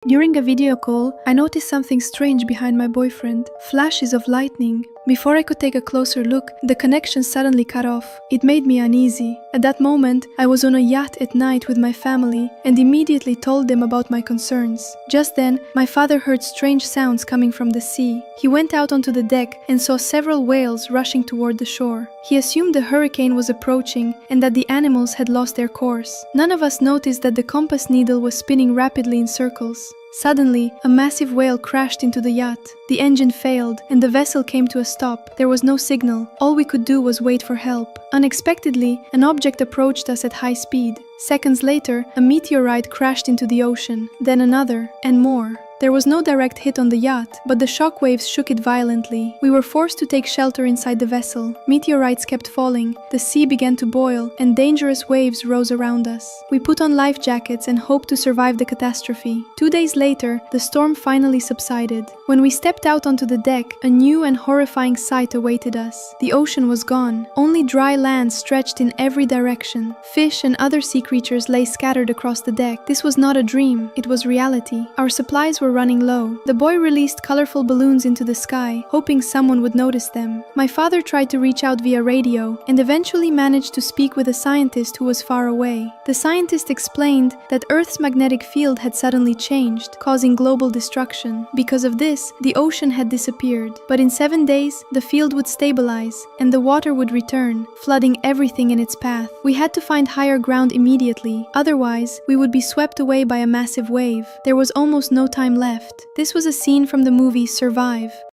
During a video call, I noticed something strange behind my boyfriend. Flashes of lightning. Before I could take a closer look, the connection suddenly cut off. It made me uneasy. At that moment, I was on a yacht at night with my family and immediately told them about my concerns. Just then, my father heard strange sounds coming from the sea. He went out onto the deck and saw several whales rushing toward the shore. He assumed a hurricane was approaching and that the animals had lost their course. None of us noticed that the compass needle was spinning rapidly in circles. Suddenly, a massive whale crashed into the yacht. The engine failed, and the vessel came to a stop. There was no signal. All we could do was wait for help. Unexpectedly, an object approached us at high speed. Seconds later, a meteorite crashed into the ocean, then another, and more. There was no direct hit on the yacht, but the shock waves shook it violently. We were forced to take shelter inside the vessel. Meteorites kept falling, the sea began to boil, and dangerous waves rose around us. We put on life jackets and hoped to survive the catastrophe. 2 days later, the storm finally subsided. When we stepped out onto the deck, a new and horrifying sight awaited us. The ocean was gone. Only dry land stretched in every direction. Fish and other sea creatures lay scattered across the deck. This was not a dream, it was reality. Our supplies were running low. The boy released colorful balloons into the sky, hoping someone would notice them. My father tried to reach out via radio and eventually managed to speak with a scientist who was far away. The scientist explained that Earth's magnetic field had suddenly changed, causing global destruction. Because of this, the ocean had disappeared. But in 7 days, the field would stabilize and the water would return, flooding everything in its path. We had to find higher ground immediately, otherwise we would be swept away by a massive wave. There was almost no time left. This was a scene from the movie Survive.